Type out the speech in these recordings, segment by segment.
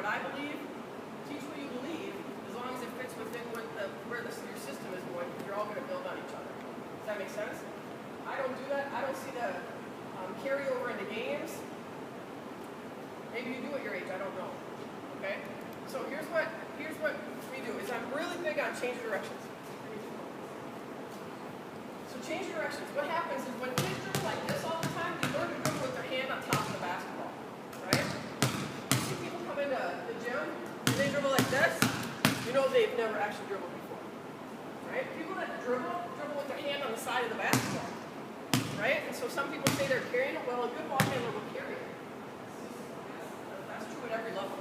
I believe, teach what you believe, as long as it fits within where your system is going, because you're all going to build on each other. Does that make sense? I don't do that. I don't see the carryover into games. Maybe you do at your age, I don't know. Okay? So here's what we do, is I'm really big on change directions. So change directions. What happens is when kids dribble like this all the time, they learn to dribble with their hand on top of the basketball. Right? You see people come into the gym and they dribble like this, you know they've never actually dribbled before. Right? People that dribble with their hand on the side of the basketball. Right? And so some people say they're carrying it. Well, a good ball handler will carry it. That's true at every level.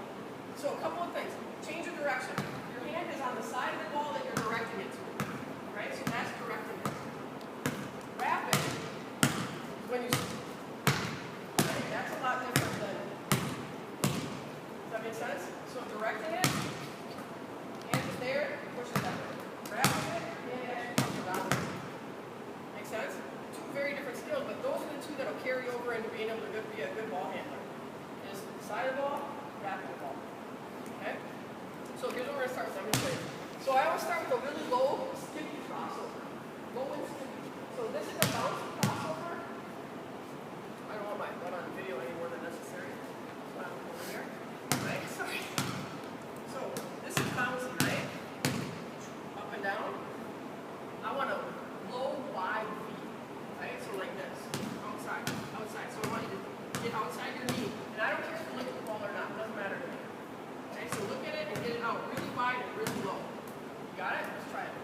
So a couple of things. Change of direction. Your hand is on the side of the ball that you're directing it to. Right? So that's directing it. Rapid, when you, okay, that's a lot different than, does that make sense? So directing it, hand is there, push it that way. Rapid it, hand actually comes around it. Make sense? Two very different skills, but those are the two that will carry over into being able to be a good ball handler. Is side of the ball, rapid the ball. Okay? So here's what we're going to start with. I'm going to show you. So I always start with a really low, skippy crossover. Low and skippy. So this is a bouncy crossover. I don't want my butt on video any more than necessary. So I'm over here. Right? Sorry. So this is bouncy, right? Up and down. I want a low, wide V. Right? So like this. Outside. Outside. So I want you to get outside your knee. And I don't care if you look at the ball or not. It doesn't matter to me. Okay? So look at it and get it out really wide and really low. You got it? Let's try it.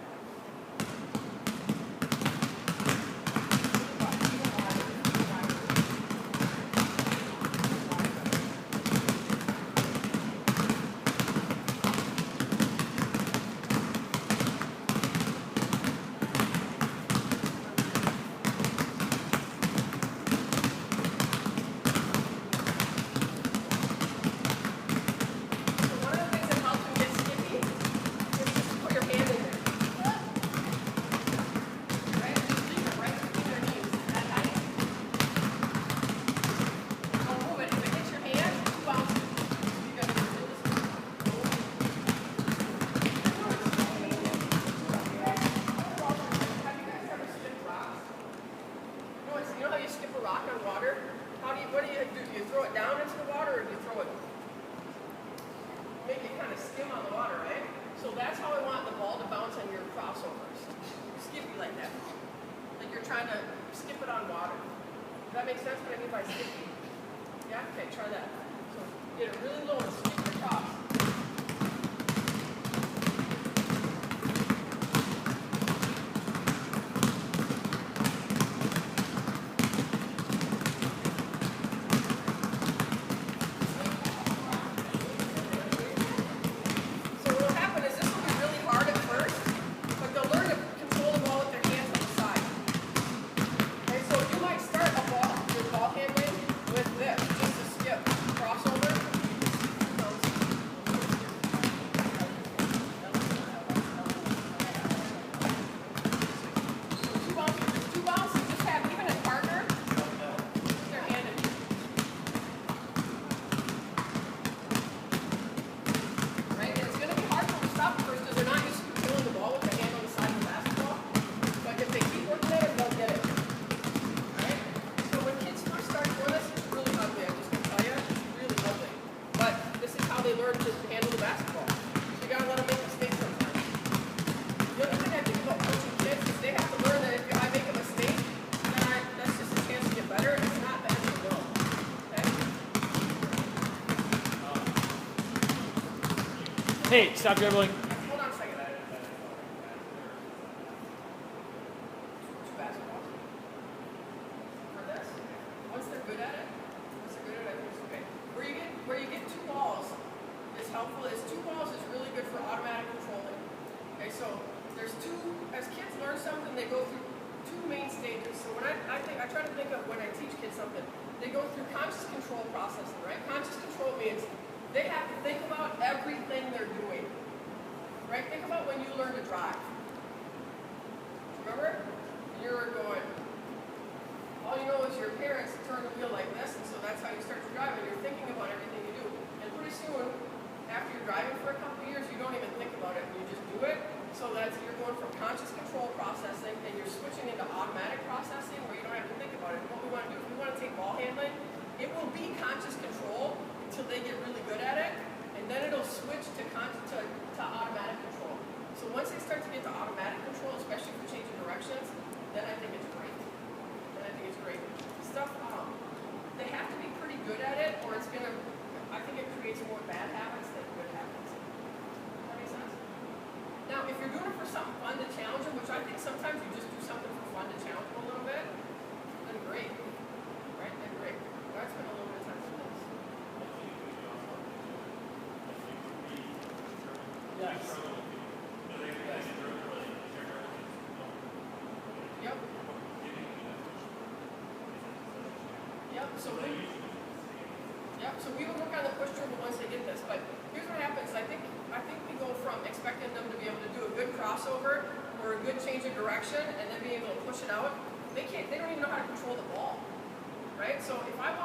Hey, stop dribbling. Hold on a second. Two basketballs. For this, once they're good at it, it's okay. Where you get two balls is helpful. Two balls is really good for automatic controlling. Okay, so there's two. As kids learn something, they go through two main stages. So when I try to think of when I teach kids something, they go through conscious control processing. Right? Conscious control means they have to think about everything they're doing. Right? Think about when you learn to drive. Remember? You're going, all you know is your parents turn the wheel like this, and so that's how you start to drive, and you're thinking about everything you do. And pretty soon, Yep. Yep. So we will work on the push dribble once they get this. But here's what happens. I think we go from expecting them to be able to do a good crossover or a good change of direction and then being able to push it out. They don't even know how to control the ball. Right? So if I'm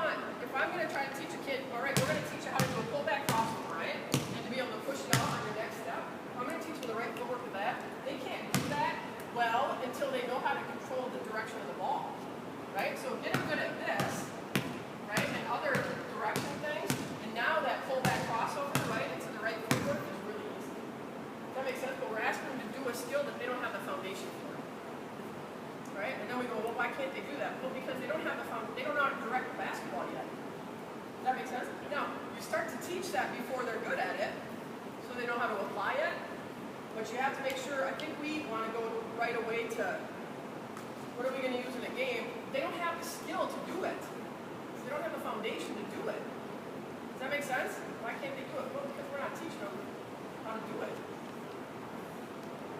going to try to teach a kid, all right, we're going to teach you how to do a pullback crossover, right? And to be able to push it out on your next step. I'm going to teach them the right footwork for that. They can't do that well until they know how to control the direction of the ball. Right? So get them good at this, right? And other direction things. And now that pullback crossover, right, into the right footwork is really easy. Does that make sense? But we're asking them to do a skill that they don't have the foundation for. Right? And then we go, well, why can't they do that? Well, because they don't have they don't know how to direct the basketball yet. Does that make sense? Now, you start to teach that before they're good at it, so they know how to apply it. But you have to make sure, I think we want to go right away to, what are we going to use in a game? They don't have the skill to do it. They don't have the foundation to do it. Does that make sense? Why can't they do it? Well, because we're not teaching them how to do it.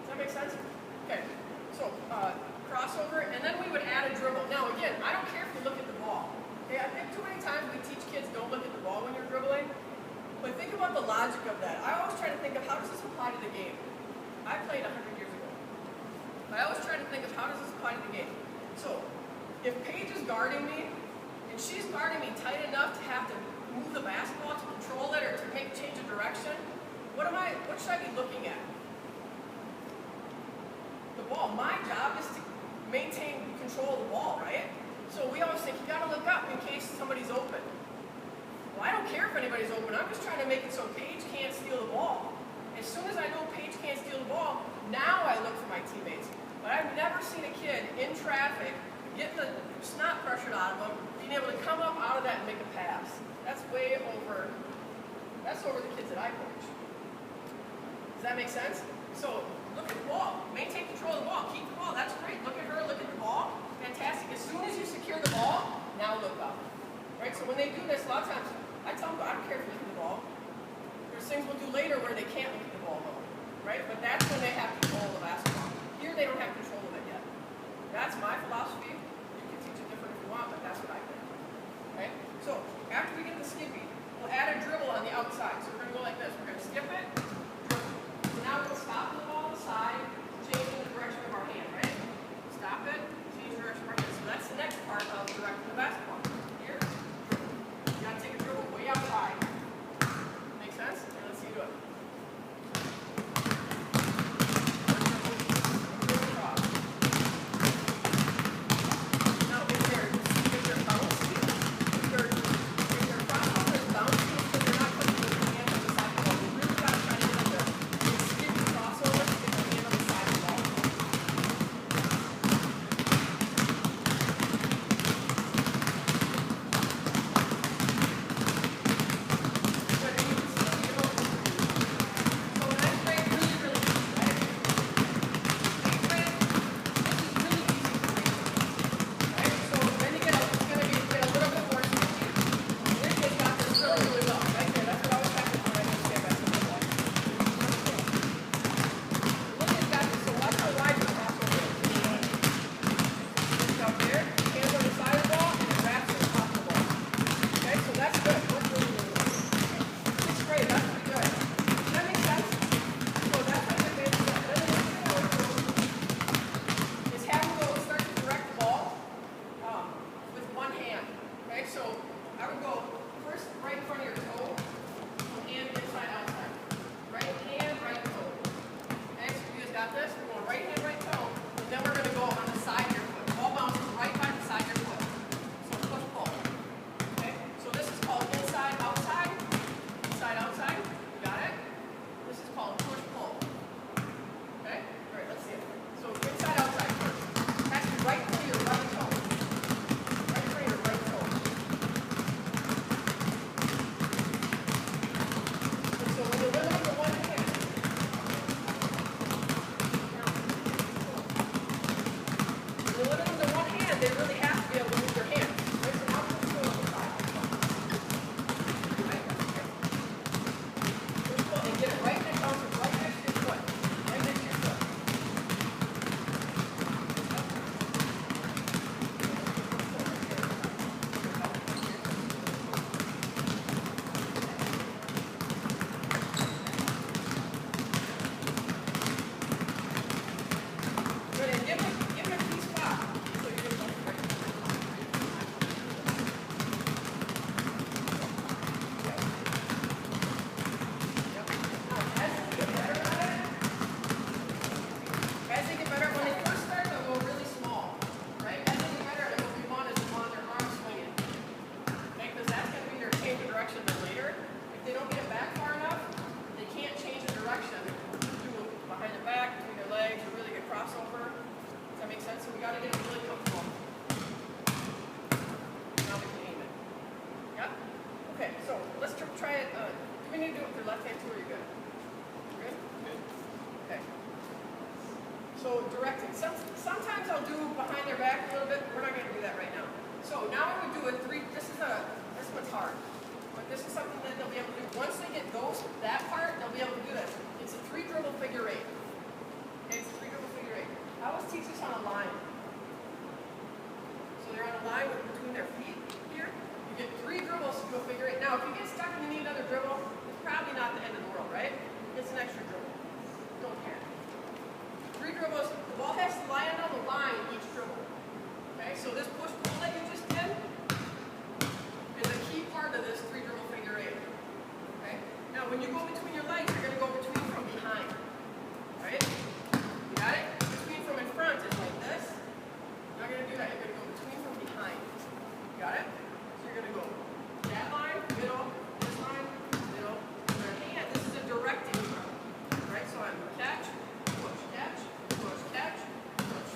Does that make sense? Okay, so, crossover, and then we would add a dribble. Now again, I don't care if you look at the ball. Okay, I think too many times we teach kids don't look at the ball when you're dribbling, but think about the logic of that. I always try to think of how does this apply to the game. I played 100 years ago. I always try to think of how does this apply to the game. So, if Paige is guarding me, and she's guarding me tight enough to have to move the basketball to control it or to make a change of direction, what should I be looking at? The ball. My job is to maintain control of the ball, right? So we always think you gotta look up in case somebody's open. Well, I don't care if anybody's open. I'm just trying to make it so Paige can't steal the ball. As soon as I know Paige can't steal the ball, now I look for my teammates. But I've never seen a kid in traffic get the snot pressured out of them, being able to come up out of that and make a pass. That's over the kids that I coach. Does that make sense? So look at the ball. Maintain control of the ball. Keep the ball. That's great. Look at her. Look at the ball. Fantastic. As soon as you secure the ball, now look up. Right? So when they do this, a lot of times, I tell them, I don't care if you look at the ball. There's things we'll do later where they can't look at the ball, though. Right? But that's when they have control of the basketball. Here, they don't have control of it yet. That's my philosophy. You can teach it different if you want, but that's what I think. Okay? So after we get the skipping, we'll add a dribble on the outside. So we're going to go like this. We're going to skip it. So now we'll stop the ball on the side, changing the direction of our hand, right? Stop it, change the direction of our hand. So that's the next part of directing the basketball. Here, you gotta take a dribble Okay, so let's try it. Do we need to do it with your left hand too, or are you good? Good? Okay. So directing. Sometimes I'll do behind their back a little bit, but we're not going to do that right now. So now I would do a three. This one's hard. But this is something that they'll be able to do. Once they get that part, they'll be able to do this. It's a 3 dribble figure 8. Okay, it's a 3 dribble figure 8. I always teach this on a line. So they're on a line between their feet here. You get 3 dribbles to do a figure 8. Now, if you get stuck and you need another dribble, it's probably not the end of the world, right? It's an extra dribble. Don't panic. 3 dribbles. The ball has to land on the line each dribble. Okay, so this push-pull that you just did is a key part of this 3 dribble figure 8. Okay? Now, when you go between your legs, you're going to go between from behind. Right? You got it? Between from in front is like this. You're not going to do that. You're going to go between from behind. Got it? So you're going to go that line, middle, this line, middle, and their hand. This is a directing part. Right? So I'm catch, push, catch, push, catch, push.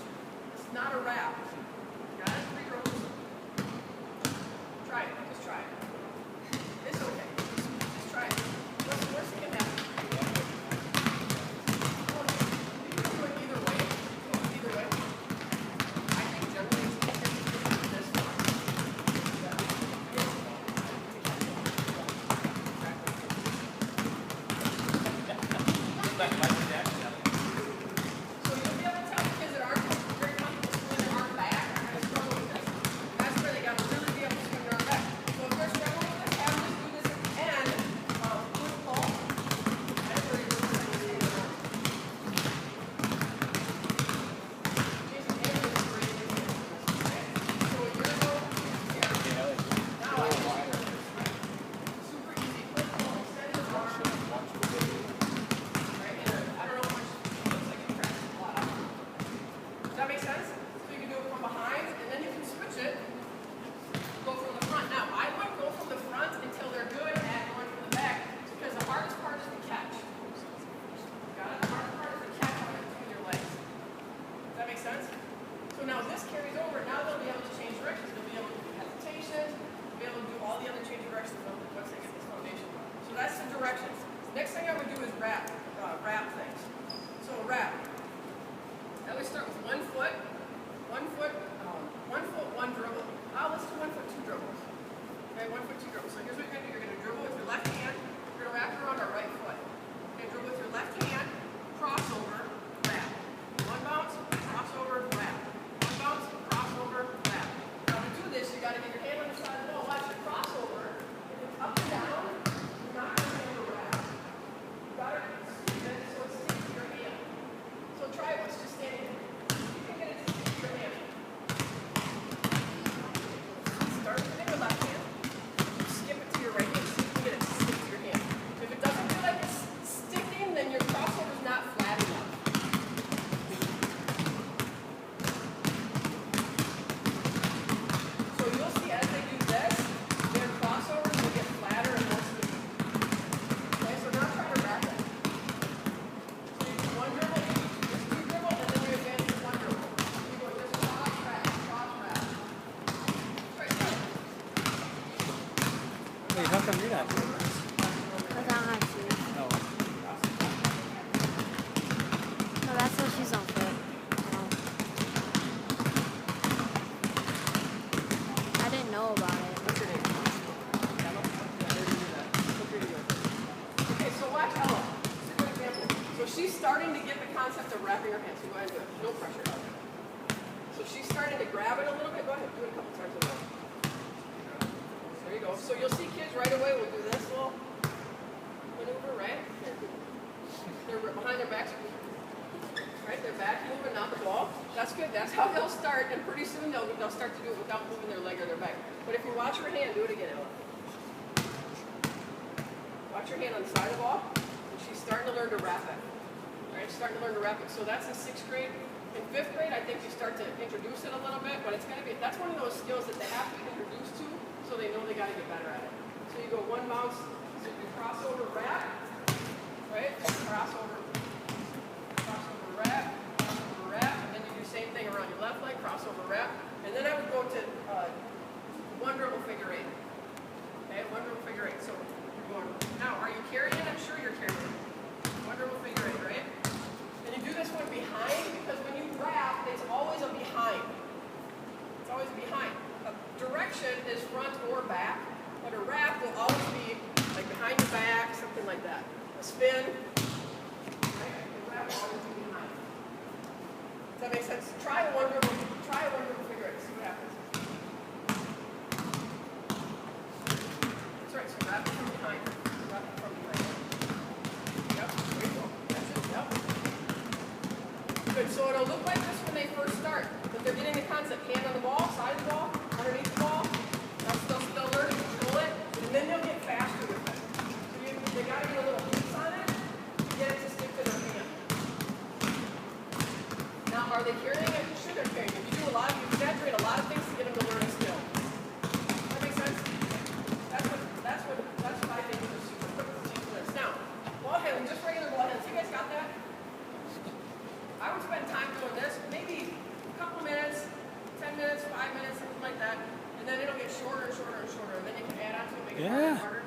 It's not a wrap. Got it? 3 dribbles. Try it. Just try it. It's okay. Just try it. What's the worst that can happen? You can do it either way. Either way. I think generally it's easier to do this one. So you'll be able to tell the kids that aren't very comfortable swinging their arm back are going to struggle with this. That's where they got to really be able to swing their arm back. So if they're struggling with this, have them just do this at the end. Push pull. That's where you're going to swing their arm. Jason, hand is great at this. So you're going to go here. Now I can see this. Super easy. Push pull. Extend his arm. Right? I don't know how much it looks like you practice a lot. Does that make sense? So you can do it from behind, and then you can switch it. Go from the front. Now, I wouldn't go from the front until they're good at going from the back, because the hardest part is the catch. Got it? The hardest part is the catch on between your legs. Does that make sense? So now this carries over. Now they'll be able to change directions. They'll be able to do hesitation. They'll be able to do all the other change directions once they get this foundation. So that's the directions. Next thing I would do is wrap things. So wrap. I always start with 1 foot, 1 dribble. Let's do 1 foot, 2 dribbles. Okay, 1 foot, 2 dribbles. So here's what you're going to do. You're going to dribble with your left hand. You're going to wrap it around our right foot. You're going to dribble with your left hand, crossover, wrap. 1 bounce, crossover, wrap. 1 bounce, crossover, wrap. Now to do this, you got to get your hand on the side of the ball. Watch your crossover. If it's up and down, you're not going to be able to wrap. You got to squeeze it so it sticks to your hand. So try it once, just standing there. You can get it to stick to your hand. Start with your left hand. Skip it to your right hand. See if you can get it to stick to your hand. If it doesn't feel like it's sticking, then your crossover's not flat enough. So you'll see as they do this, their crossovers will get flatter and more sticky. Okay, so now try to wrap it. So you do 1 dribble, just 2 dribble, and then you advance to 1 dribble. You go just cross, wrap, cross, wrap. Right there. Wait, how come you're not? Because I don't have shoes. No. No, that's what she's on foot. No. I didn't know about it. What's your name? Okay, so watch Ella. This is a good example. So she's starting to get the concept of wrapping her hands. So go ahead and do it. No pressure. So she's starting to grab it a little bit. Go ahead, do it a couple times. There you go. So you'll see kids right away will do this little maneuver, right? They're behind their backs. Right, their back moving, not the ball. That's good. That's how they'll start, and pretty soon they'll start to do it without moving their leg or their back. But if you watch her hand, do it again, Ella. Watch your hand on the side of the ball, and she's starting to learn to wrap it. Right, she's starting to learn to wrap it. So that's in 6th grade. In 5th grade, I think you start to introduce it a little bit, but that's one of those skills that they have to be introduced to, so they know they got to get better at it. So you go 1 bounce, so you crossover, wrap, right? Crossover, wrap, and then you do the same thing around your left leg, crossover, wrap, and then I would go to 1 dribble figure 8. Okay, 1 dribble figure spin. Right? I can grab all the way behind. Does that make sense? Try a one dribble figure eight. See what happens. That's right. So grab it from behind. Grab it from behind. Yep. There you go. That's it. Yep. Good. So it'll look like this when they first start, but they're getting the concept: hand on the ball, side of the ball, underneath the ball. That's they'll learn to control it, and then they'll get faster with it. So they got to get a little piece on it to get it to stick to their hand. Now, are they carrying it? Sure, they're carrying it. You exaggerate a lot of things to get them to learn a skill. Does that make sense? That's what I think is a super list. Now, ball handling, just regular ball handling. You guys got that? I would spend time doing this, maybe a couple minutes, 10 minutes, 5 minutes, something like that, and then it'll get shorter and shorter and shorter, and then you can add on to it, make it harder and harder.